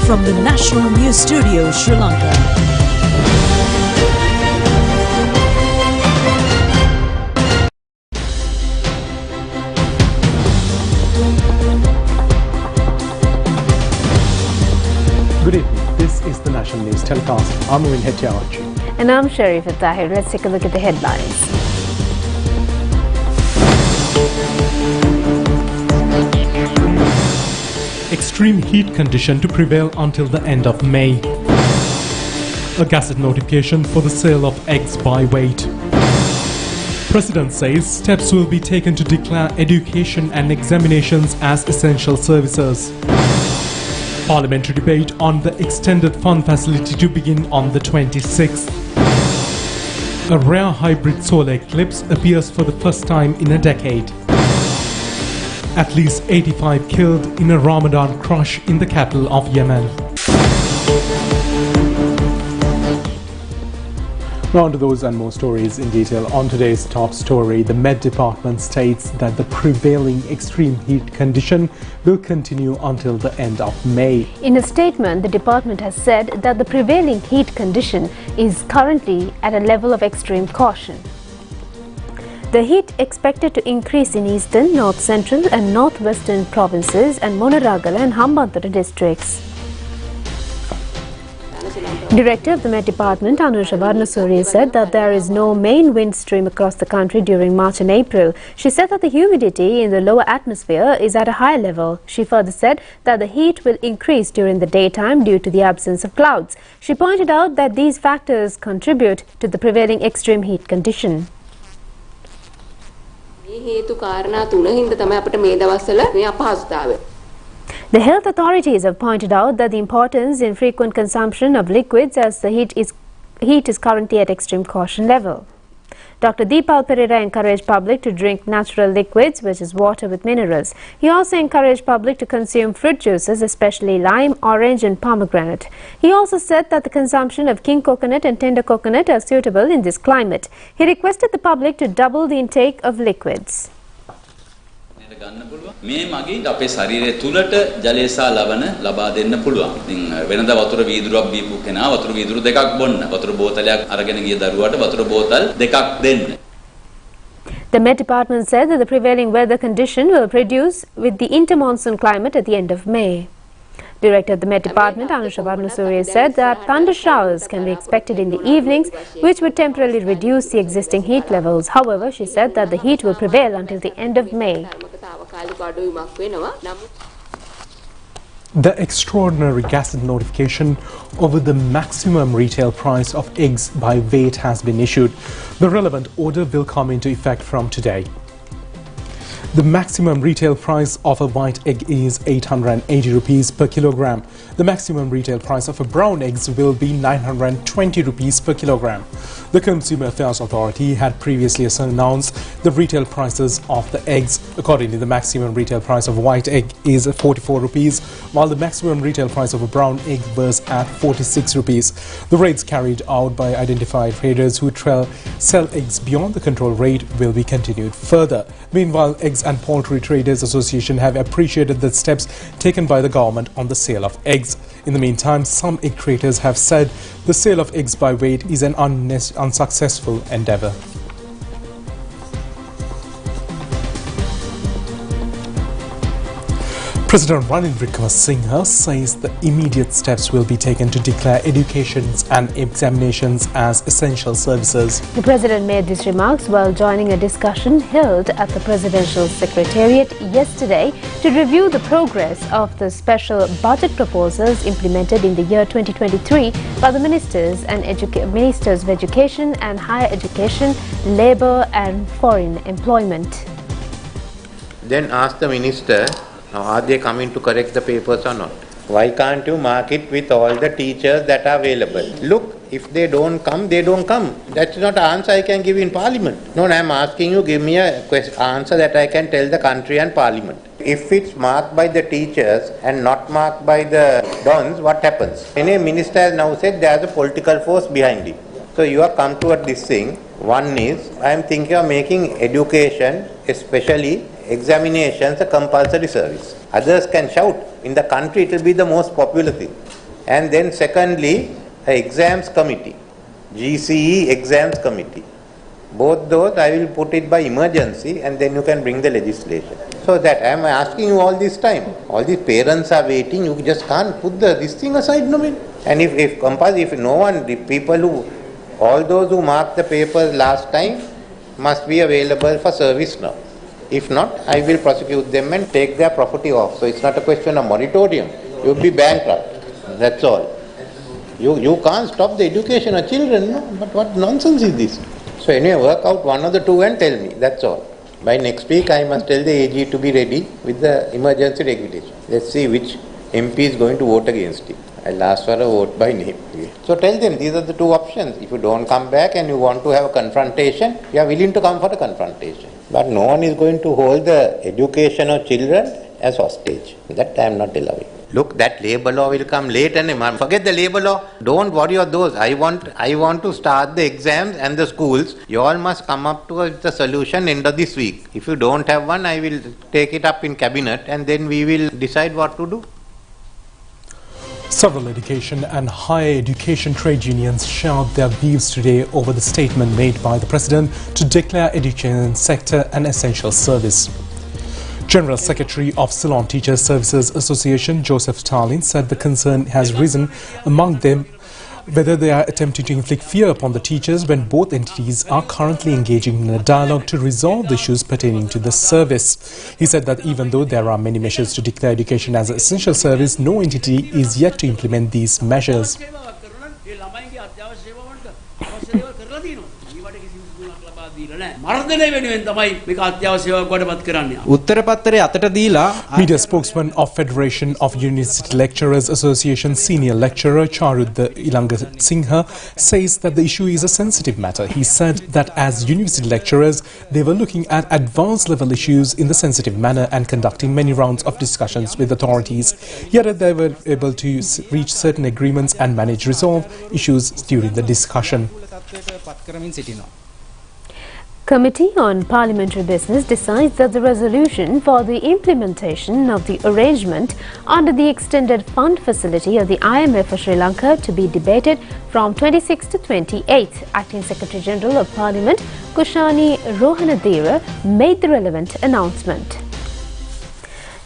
from the National News Studio, Sri Lanka. Good evening. This is the National News Telecast. I'm Moin Hettiarachchi. And I'm Sharifah Tahir. Let's take a look at the headlines. Extreme heat condition to prevail until the end of May. A gazette notification for the sale of eggs by weight. President says steps will be taken to declare education and examinations as essential services. Parliamentary debate on the extended fund facility to begin on the 26th. A rare hybrid solar eclipse appears for the first time in a decade. At least 85 killed in a Ramadan crush in the capital of Yemen. Now on to those and more stories in detail. On today's top story, the Met Department states that the prevailing extreme heat condition will continue until the end of May. In a statement, the department has said that the prevailing heat condition is currently at a level of extreme caution. The heat expected to increase in eastern, north central and northwestern provinces and Monaragala and Hambantota districts. Director of the Met Department, Anusha Varnasuriya, said that there is no main wind stream across the country during March and April. She said that the humidity in the lower atmosphere is at a high level. She further said that the heat will increase during the daytime due to the absence of clouds. She pointed out that these factors contribute to the prevailing extreme heat condition. The health authorities have pointed out that the importance in frequent consumption of liquids as the heat is currently at extreme caution level. Dr. Deepal Pereira encouraged public to drink natural liquids, which is water with minerals. He also encouraged public to consume fruit juices, especially lime, orange and pomegranate. He also said that the consumption of king coconut and tender coconut are suitable in this climate. He requested the public to double the intake of liquids. මේ මගින් අපේ ශරීරය තුලට ජලය සහ ලවණ ලබා දෙන්න පුළුවන්. ඉතින් වෙනදා වතුර වීදුරුවක් බීපු කෙනා වතුර වීදුරු දෙකක් බොන්න. වතුර බෝතලයක් අරගෙන ගිය දරුවාට වතුර බෝතල් දෙකක් දෙන්න. The Met Department said that the prevailing weather condition will produce with the intermonsoon climate at the end of May. Director of the Met Department, Anusha Varnasuriya, said that thunder showers can be expected in the evenings, which would temporarily reduce the existing heat levels. However, she said that the heat will prevail until the end of May. The extraordinary gazette notification over the maximum retail price of eggs by weight has been issued. The relevant order will come into effect from today. The maximum retail price of a white egg is 880 rupees per kilogram. The maximum retail price of a brown egg will be 920 rupees per kilogram. The Consumer Affairs Authority had previously announced the retail prices of the eggs. Accordingly, the maximum retail price of a white egg is 44 rupees, while the maximum retail price of a brown egg was at 46 rupees. The raids carried out by identified traders who sell eggs beyond the control rate will be continued further. Meanwhile, Eggs and Poultry Traders Association have appreciated the steps taken by the government on the sale of eggs. In the meantime, some egg traders have said the sale of eggs by weight is an unsuccessful endeavor. President Ranil Wickremesinghe says the immediate steps will be taken to declare educations and examinations as essential services. The President made these remarks while joining a discussion held at the Presidential Secretariat yesterday to review the progress of the special budget proposals implemented in the year 2023 by the Ministers of Education and Higher Education, Labour and Foreign Employment. Then ask the Minister, now, are they coming to correct the papers or not? Why can't you mark it with all the teachers that are available? Look, if they don't come, they don't come. That's not an answer I can give in Parliament. No, I'm asking you, give me an answer that I can tell the country and Parliament. If it's marked by the teachers and not marked by the dons, what happens? Any minister has now said there's a political force behind it. So you have come toward this thing. One is, I am thinking of making education, especially examinations, a compulsory service. Others can shout. In the country, it will be the most popular thing. And then secondly, a exams committee, GCE exams committee. Both those I will put it by emergency, and then you can bring the legislation. So that I am asking you all this time. All these parents are waiting. You just can't put this thing aside, no man. And if no one, the people who, all those who marked the papers last time must be available for service now. If not, I will prosecute them and take their property off. So it's not a question of moratorium. You will be bankrupt. That's all. You can't stop the education of children, no? But what nonsense is this? So anyway, work out one of the two and tell me. That's all. By next week, I must tell the AG to be ready with the emergency regulation. Let's see which MP is going to vote against it. I'll ask for a vote by name. So tell them these are the two options. If you don't come back and you want to have a confrontation, you are willing to come for a confrontation. But no one is going to hold the education of children as hostage. That I am not allowing. Look, that labour law will come late and forget the labour law. Don't worry about those. I want to start the exams and the schools. You all must come up to the solution end of this week. If you don't have one, I will take it up in cabinet and then we will decide what to do. Several education and higher education trade unions shared their views today over the statement made by the President to declare education sector an essential service. General Secretary of Ceylon Teachers Services Association, Joseph Stalin, said the concern has risen among them whether they are attempting to inflict fear upon the teachers when both entities are currently engaging in a dialogue to resolve the issues pertaining to the service. He said that even though there are many measures to declare education as an essential service, no entity is yet to implement these measures. Media spokesman of Federation of University Lecturers Association Senior Lecturer Charudda Ilanga Singha says that the issue is a sensitive matter. He said that as university lecturers, they were looking at advanced level issues in the sensitive manner and conducting many rounds of discussions with authorities. Yet they were able to reach certain agreements and manage resolve issues during the discussion. Committee on Parliamentary Business decides that the resolution for the implementation of the arrangement under the extended fund facility of the IMF for Sri Lanka to be debated from 26th to 28th. Acting Secretary General of Parliament Kushani Rohanadira made the relevant announcement.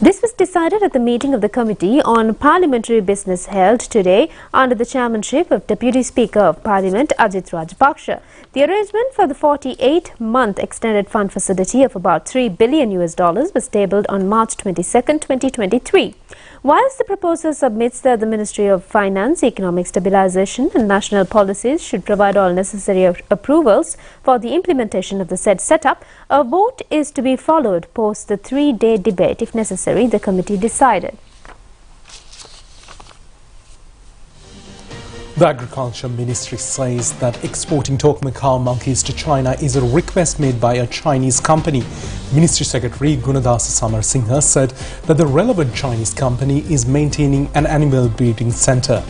This was decided at the meeting of the Committee on Parliamentary Business held today under the chairmanship of Deputy Speaker of Parliament Ajit Rajapaksa. The arrangement for the 48-month extended fund facility of about $3 billion was tabled on March 22, 2023. Whilst the proposal submits that the Ministry of Finance, Economic Stabilisation and National Policies should provide all necessary approvals for the implementation of the said setup, a vote is to be followed post the 3-day debate. If necessary, the committee decided. The Agriculture Ministry says that exporting Tokma cow monkeys to China is a request made by a Chinese company. Ministry Secretary Gunadasa Samar Singha said that the relevant Chinese company is maintaining an animal breeding center.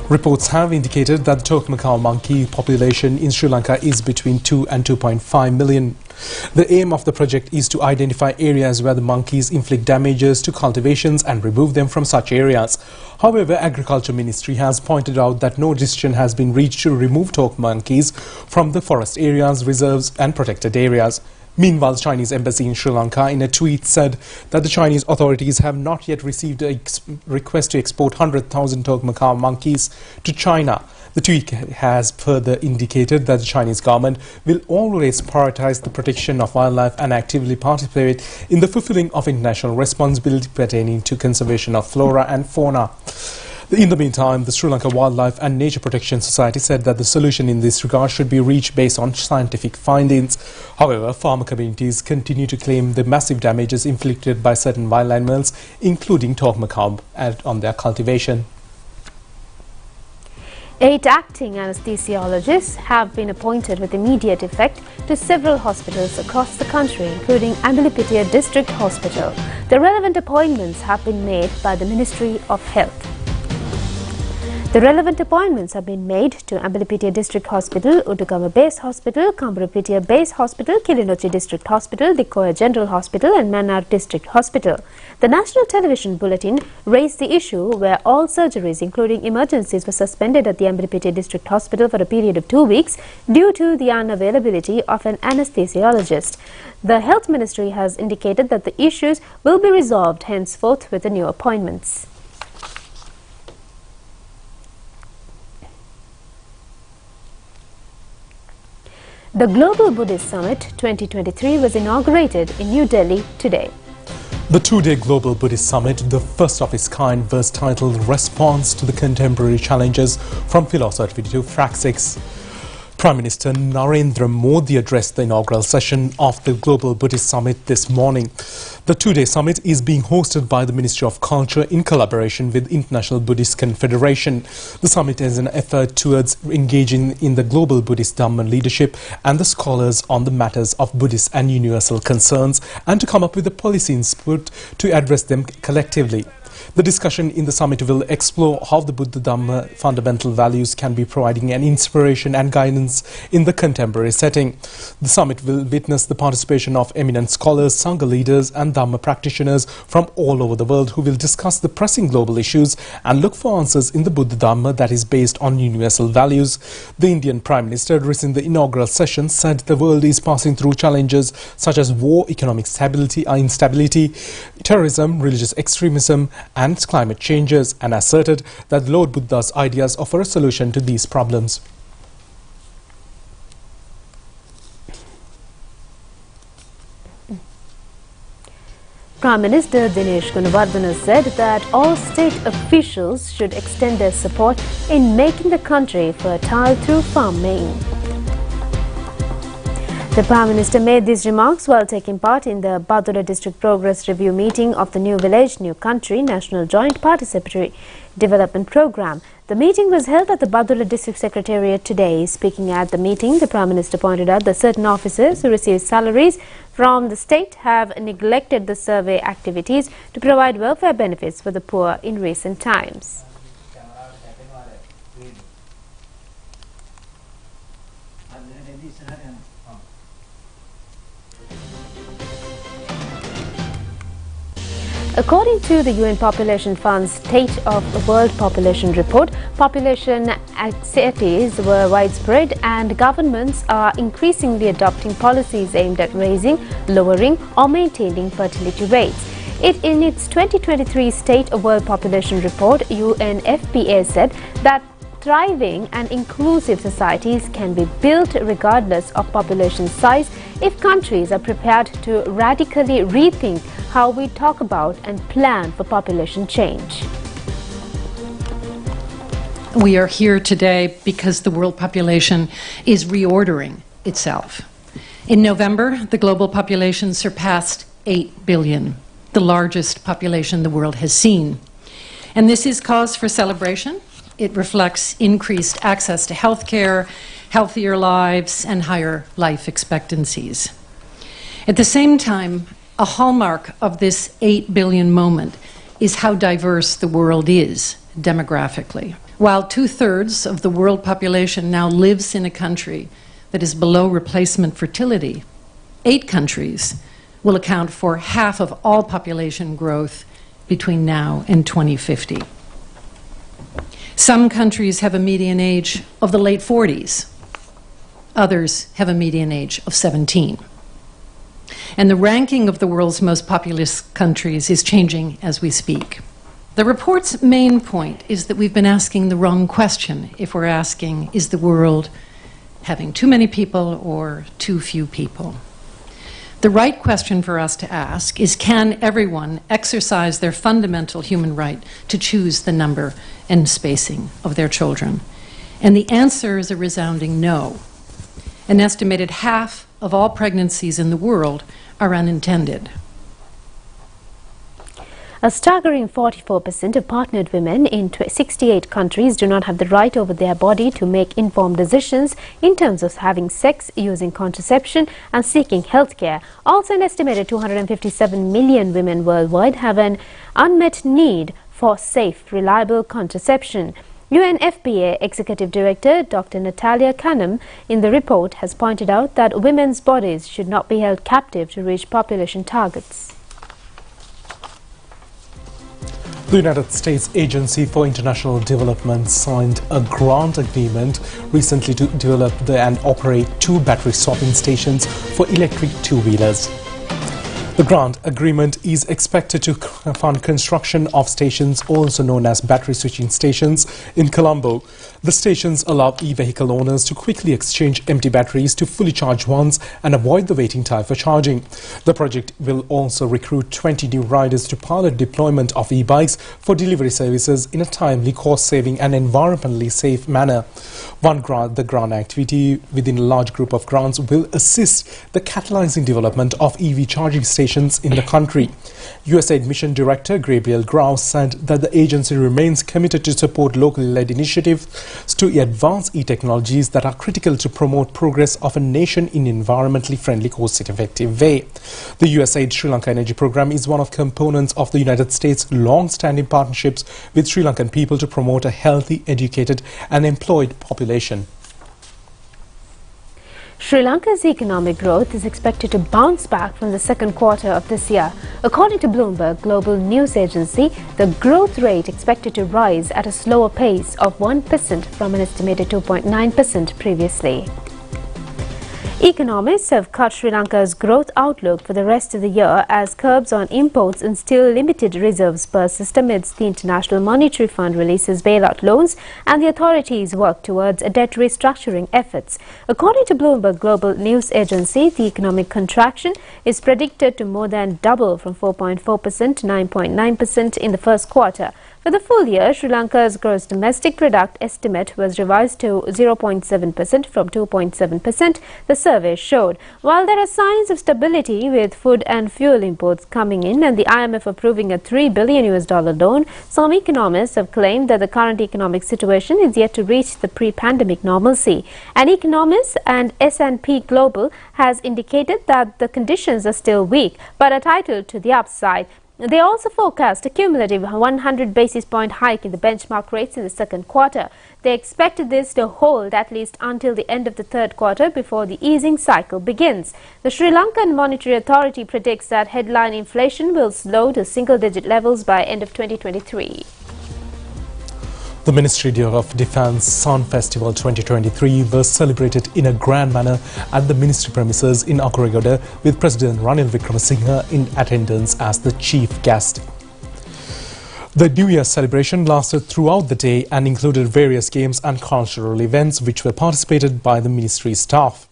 Reports have indicated that the Tokma cow monkey population in Sri Lanka is between 2 and 2.5 million. The aim of the project is to identify areas where the monkeys inflict damages to cultivations and remove them from such areas. However, Agriculture Ministry has pointed out that no decision has been reached to remove Tokma monkeys from the forest areas, reserves and protected areas. Meanwhile, the Chinese embassy in Sri Lanka in a tweet said that the Chinese authorities have not yet received a request to export 100,000 Tokma cow monkeys to China. The tweet has further indicated that the Chinese government will always prioritize the protection of wildlife and actively participate in the fulfilling of international responsibility pertaining to conservation of flora and fauna. In the meantime, the Sri Lanka Wildlife and Nature Protection Society said that the solution in this regard should be reached based on scientific findings. However, farmer communities continue to claim the massive damages inflicted by certain wild animals, including Tokma cow, on their cultivation. 8 acting anesthesiologists have been appointed with immediate effect to several hospitals across the country, including Ambilipitia District Hospital. The relevant appointments have been made by the Ministry of Health. The relevant appointments have been made to Ambalipitia District Hospital, Udugama Base Hospital, Kamburupitia Base Hospital, Kilinochi District Hospital, Dikoya General Hospital and Mannar District Hospital. The National Television Bulletin raised the issue where all surgeries, including emergencies, were suspended at the Ambalipitia District Hospital for a period of 2 weeks due to the unavailability of an anesthesiologist. The Health Ministry has indicated that the issues will be resolved henceforth with the new appointments. The Global Buddhist Summit 2023 was inaugurated in New Delhi today. The two-day Global Buddhist Summit, the first of its kind, was titled Response to the Contemporary Challenges from Philosophy to Praxis. Prime Minister Narendra Modi addressed the inaugural session of the Global Buddhist Summit this morning. The two-day summit is being hosted by the Ministry of Culture in collaboration with International Buddhist Confederation. The summit is an effort towards engaging in the global Buddhist Dhamma leadership and the scholars on the matters of Buddhist and universal concerns, and to come up with a policy input to address them collectively. The discussion in the summit will explore how the Buddha Dhamma fundamental values can be providing an inspiration and guidance in the contemporary setting. The summit will witness the participation of eminent scholars, Sangha leaders and Dhamma practitioners from all over the world who will discuss the pressing global issues and look for answers in the Buddha Dhamma that is based on universal values. The Indian Prime Minister, addressing the inaugural session, said the world is passing through challenges such as war, economic instability, terrorism, religious extremism and climate changes, and asserted that Lord Buddha's ideas offer a solution to these problems. Prime Minister Dinesh Gunawardena said that all state officials should extend their support in making the country fertile through farming. The Prime Minister made these remarks while taking part in the Badula District Progress Review meeting of the New Village, New Country National Joint Participatory Development Programme. The meeting was held at the Badula District Secretariat today. Speaking at the meeting, the Prime Minister pointed out that certain officers who receive salaries from the state have neglected the survey activities to provide welfare benefits for the poor in recent times. According to the UN Population Fund's State of the World Population Report, population anxieties were widespread and governments are increasingly adopting policies aimed at raising, lowering or maintaining fertility rates. In its 2023 State of World Population Report, UNFPA said that thriving and inclusive societies can be built regardless of population size if countries are prepared to radically rethink how we talk about and plan for population change. We are here today because the world population is reordering itself. In November, the global population surpassed 8 billion, the largest population the world has seen. And this is cause for celebration. It reflects increased access to healthcare, healthier lives, and higher life expectancies. At the same time, a hallmark of this 8 billion moment is how diverse the world is demographically. While 2/3 of the world population now lives in a country that is below replacement fertility, 8 countries will account for half of all population growth between now and 2050. Some countries have a median age of the late 40s. Others have a median age of 17. And the ranking of the world's most populous countries is changing as we speak. The report's main point is that we've been asking the wrong question if we're asking, is the world having too many people or too few people? The right question for us to ask is, can everyone exercise their fundamental human right to choose the number and spacing of their children? And the answer is a resounding no. An estimated half of all pregnancies in the world are unintended. A staggering 44% of partnered women in 68 countries do not have the right over their body to make informed decisions in terms of having sex, using contraception and seeking health care. Also, an estimated 257 million women worldwide have an unmet need for safe, reliable contraception. UNFPA Executive Director Dr. Natalia Kanem in the report has pointed out that women's bodies should not be held captive to reach population targets. The United States Agency for International Development signed a grant agreement recently to develop and operate 2 battery swapping stations for electric two-wheelers. The grant agreement is expected to fund construction of stations also known as battery switching stations in Colombo. The stations allow e-vehicle owners to quickly exchange empty batteries to fully charged ones and avoid the waiting time for charging. The project will also recruit 20 new riders to pilot deployment of e-bikes for delivery services in a timely, cost-saving and environmentally safe manner. The grant activity within a large group of grants will assist the catalyzing development of EV charging stations in the country. USAID Mission Director Gabriel Grau said that the agency remains committed to support locally led initiatives to advance e-technologies that are critical to promote progress of a nation in an environmentally friendly, cost-effective way. The USAID Sri Lanka Energy Program is one of components of the United States' long-standing partnerships with Sri Lankan people to promote a healthy, educated and employed population. Sri Lanka's economic growth is expected to bounce back from the second quarter of this year. According to Bloomberg Global News Agency, the growth rate expected to rise at a slower pace of 1% from an estimated 2.9% previously. Economists have cut Sri Lanka's growth outlook for the rest of the year as curbs on imports and still limited reserves persist amidst the International Monetary Fund releases bailout loans and the authorities work towards a debt restructuring efforts. According to Bloomberg Global News Agency, the economic contraction is predicted to more than double from 4.4% to 9.9% in the first quarter. For the full year, Sri Lanka's gross domestic product estimate was revised to 0.7% from 2.7%, the survey showed. While there are signs of stability with food and fuel imports coming in and the IMF approving a $3 billion loan, some economists have claimed that the current economic situation is yet to reach the pre-pandemic normalcy. An economist and S&P Global has indicated that the conditions are still weak but are titled to the upside. They also forecast a cumulative 100 basis point hike in the benchmark rates in the second quarter. They expect this to hold at least until the end of the third quarter before the easing cycle begins. The Sri Lankan Monetary Authority predicts that headline inflation will slow to single-digit levels by end of 2023. The Ministry of Defence Sun Festival 2023 was celebrated in a grand manner at the ministry premises in Akuragada with President Ranil Wickremesinghe in attendance as the chief guest. The New Year celebration lasted throughout the day and included various games and cultural events which were participated by the ministry staff.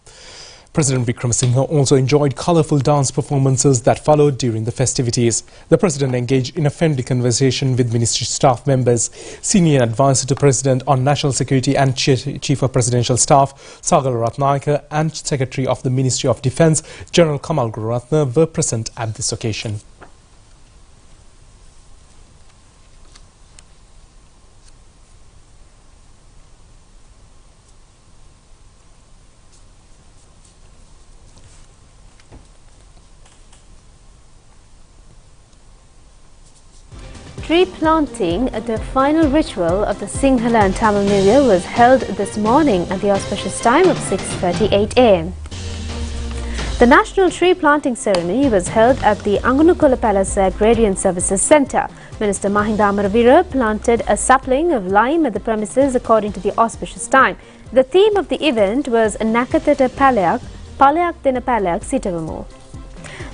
President Wickremesinghe also enjoyed colourful dance performances that followed during the festivities. The President engaged in a friendly conversation with ministry staff members. Senior Advisor to President on National Security and Chief of Presidential Staff Sagar Ratnayaka and Secretary of the Ministry of Defence General Kamal Gururatne were present at this occasion. Tree planting, the final ritual of the Sinhala and Tamil New Year, was held this morning at the auspicious time of 6:38 a.m. The National Tree Planting Ceremony was held at the Angunukola Palace Agrarian Services Centre. Minister Mahinda Amaravira planted a sapling of lime at the premises according to the auspicious time. The theme of the event was Nakathata Palayak, Palayak Dena Palayak Sitavamu.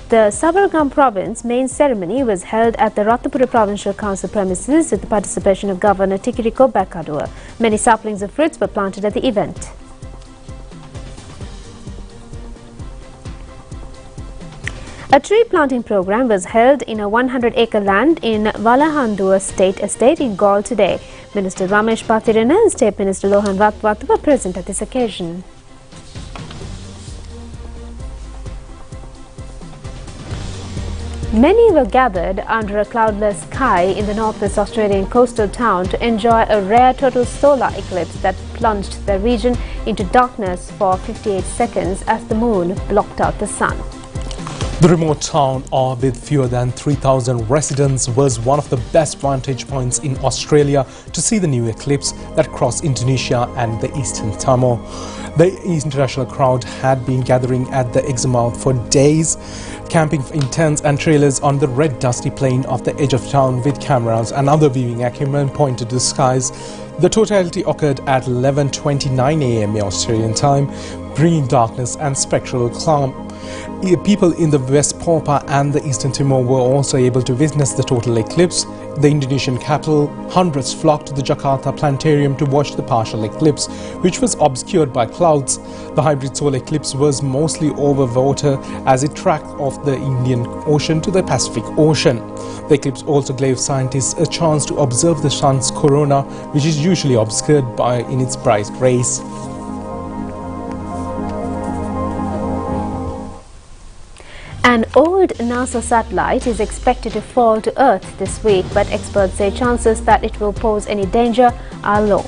The Sabargam Province main ceremony was held at the Ratnapura Provincial Council premises with the participation of Governor Tikiriko Bakadua. Many saplings of fruits were planted at the event. A tree planting program was held in a 100-acre land in Valahandua State Estate in Gaul today. Minister Ramesh Pathirana and State Minister Lohan Ratwatu were present at this occasion. Many were gathered under a cloudless sky in the northwest Australian coastal town to enjoy a rare total solar eclipse that plunged the region into darkness for 58 seconds as the moon blocked out the sun. The remote town with fewer than 3,000 residents was one of the best vantage points in Australia to see the new eclipse that crossed Indonesia and the Eastern Timor. The international crowd had been gathering at the exit for days, camping in tents and trailers on the red dusty plain of the edge of town with cameras and other viewing equipment pointed to the skies. The totality occurred at 11:29 a.m. Australian time, bringing darkness and spectral calm. People in the West Papua and the Eastern Timor were also able to witness the total eclipse. The Indonesian capital, hundreds flocked to the Jakarta planetarium to watch the partial eclipse, which was obscured by clouds. The hybrid solar eclipse was mostly over water as it tracked off the Indian Ocean to the Pacific Ocean. The eclipse also gave scientists a chance to observe the sun's corona, which is usually obscured in its bright rays. An old NASA satellite is expected to fall to Earth this week, but experts say chances that it will pose any danger are low.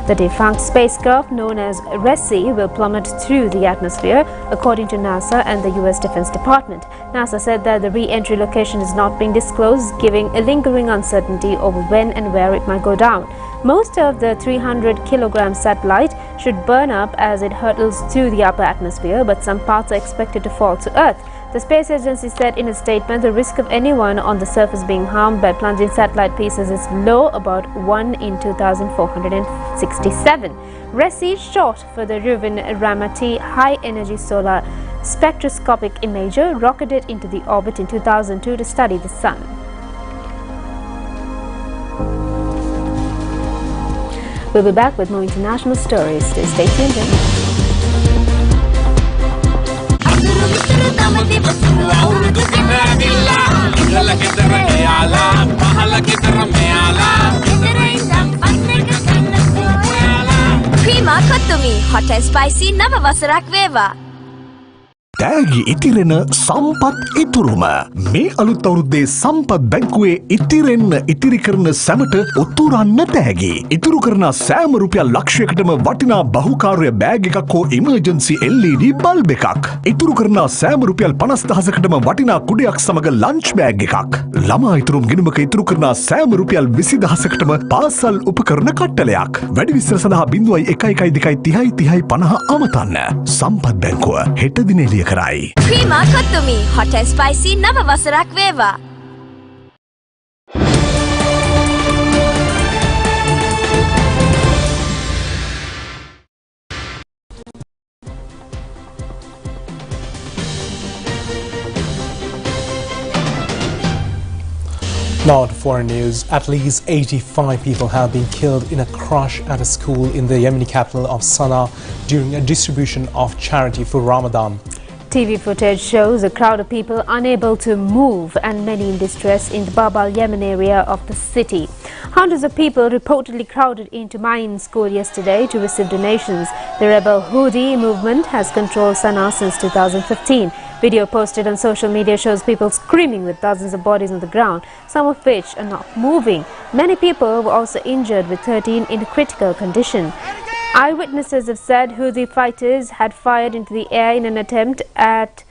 The defunct spacecraft known as RESI will plummet through the atmosphere, according to NASA and the U.S. Defense Department. NASA said that the re-entry location is not being disclosed, giving a lingering uncertainty over when and where it might go down. Most of the 300-kilogram satellite should burn up as it hurtles through the upper atmosphere, but some parts are expected to fall to Earth. The space agency said in a statement the risk of anyone on the surface being harmed by plunging satellite pieces is low, about 1 in 2,467. RESI is short for the Reuven Ramati High-Energy Solar Spectroscopic Imager, rocketed into the orbit in 2002 to study the Sun. We'll be back with more international stories. Stay tuned in. Prima Kottumi, hot and spicy nava wasarak veva. තෑගි ඉතිරෙන සම්පත් ඉතුරුම මේ අලුත් අවුරුද්දේ සම්පත් බැංකුවේ ඉතිරෙන්න ඉතිරි කරන සැමට උතුරන්න තෑගි ඉතුරු කරන සෑම රුපියල් ලක්ෂයකටම වටිනා බහුකාර්ය බෑග් එකක් හෝ ඉමර්ජන්සි LED බල්බ් එකක් ඉතුරු කරන සෑම රුපියල් 50000කටම වටිනා කුඩයක් සමග ලන්ච් බෑග් එකක් ළමා ඉතුරුම් ගිණුමක ඉතුරු කරන සෑම රුපියල් 20000කටම පාසල් උපකරණ කට්ටලයක් වැඩි විස්තර සඳහා 0112303050 අමතන්න සම්පත් බැංකුව හෙට දින එළිය කරයි. Prima Kottumi, hot and spicy nava wasarak veva. Now to foreign news. At least 85 people have been killed in a crash at a school in the Yemeni capital of Sana'a during a distribution of charity for Ramadan. TV footage shows a crowd of people unable to move and many in distress in the Bab al-Yemen area of the city. Hundreds of people reportedly crowded into Ma'in school yesterday to receive donations. The rebel Houthi movement has controlled Sana'a since 2015. Video posted on social media shows people screaming with dozens of bodies on the ground, some of which are not moving. Many people were also injured, with 13 in critical condition. Eyewitnesses have said Houthi fighters had fired into the air in an attempt at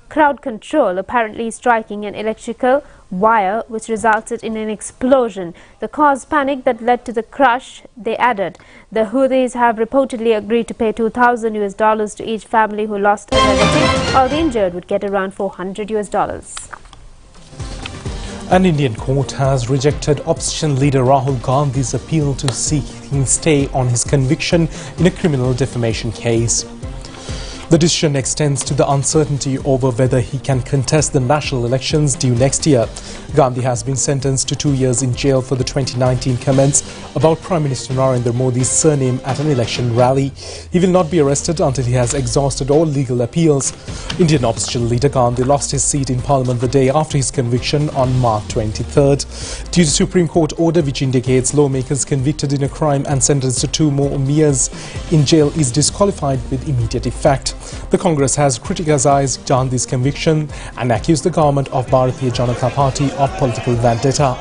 crowd control, apparently striking an electrical wire, which resulted in an explosion. The caused panic that led to the crash, they added. The Houthis have reportedly agreed to pay $2,000 to each family who lost a relative, while the injured would get around $400. An Indian court has rejected opposition leader Rahul Gandhi's appeal to seek him stay on his conviction in a criminal defamation case. The decision extends to the uncertainty over whether he can contest the national elections due next year. Gandhi has been sentenced to 2 years in jail for the 2019 comments about Prime Minister Narendra Modi's surname at an election rally. He will not be arrested until he has exhausted all legal appeals. Indian opposition leader Gandhi lost his seat in Parliament the day after his conviction on March 23rd. Due to Supreme Court order which indicates lawmakers convicted in a crime and sentenced to 2 more years in jail is disqualified with immediate effect. The Congress has criticized Gandhi's conviction and accused the government of Bharatiya Janata Party of political vendetta.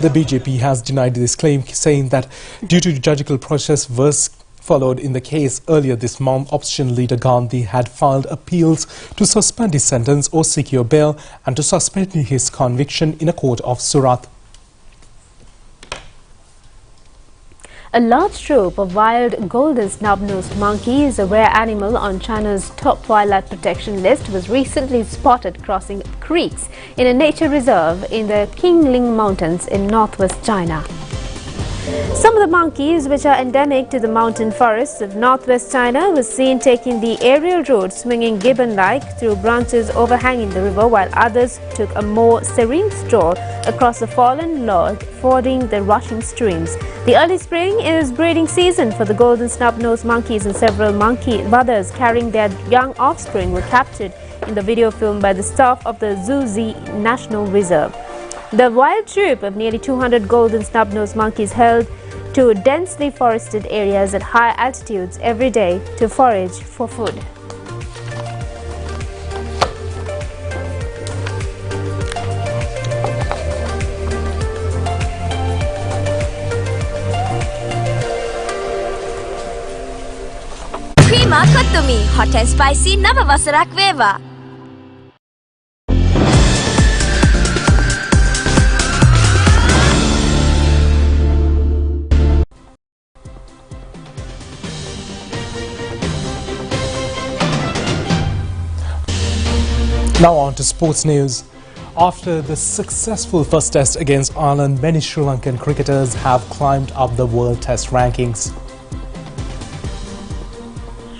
The BJP has denied this claim, saying that due to judicial process was followed in the case. Earlier this month, opposition leader Gandhi had filed appeals to suspend his sentence or secure bail and to suspend his conviction in a court of Surat. A large troop of wild golden snub-nosed monkey is a rare animal on China's top wildlife protection list, was recently spotted crossing creeks in a nature reserve in the Qingling Mountains in northwest China. Some of the monkeys, which are endemic to the mountain forests of northwest China, was seen taking the aerial route, swinging gibbon-like through branches overhanging the river, while others took a more serene stroll across a fallen log, fording the rushing streams. The early spring is breeding season for the golden snub-nosed monkeys, and several monkey mothers carrying their young offspring were captured in the video filmed by the staff of the Zuzi National Reserve. The wild troop of nearly 200 golden snub-nosed monkeys held to densely forested areas at high altitudes every day to forage for food. Prima Kottumi, hot and spicy Nava Vasarak Veva. Now on to sports news. After the successful first test against Ireland, many Sri Lankan cricketers have climbed up the World Test rankings.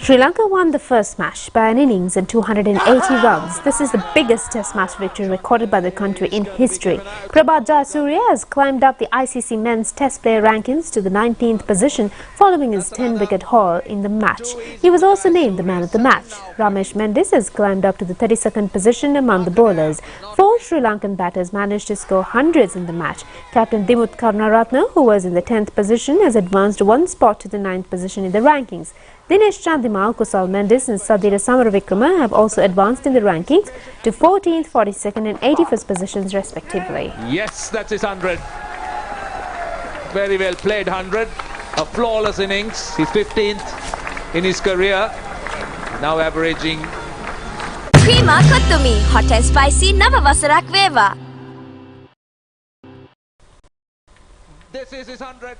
Sri Lanka won the first match by an innings and 280 runs. This is the biggest test match victory recorded by the country in history. Prabhat Jayasuriya has climbed up the ICC men's test player rankings to the 19th position following his 10-wicket haul in the match. He was also named the man of the match. Ramesh Mendis has climbed up to the 32nd position among the bowlers. 4 Sri Lankan batters managed to score hundreds in the match. Captain Dimuth Karunaratne, who was in the 10th position, has advanced 1 spot to the 9th position in the rankings. Dinesh Chandimal, Kusal Mendis and Sadira Samaravikrama have also advanced in the rankings to 14th, 42nd and 81st positions respectively. Yes, that's his 100. Very well played 100. A flawless innings. He's 15th in his career. Now averaging. Prima Kottumi, hot and spicy Nava Vasarak Veva. This is his 100.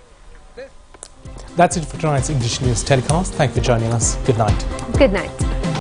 That's it for tonight's English News telecast. Thank you for joining us. Good night. Good night.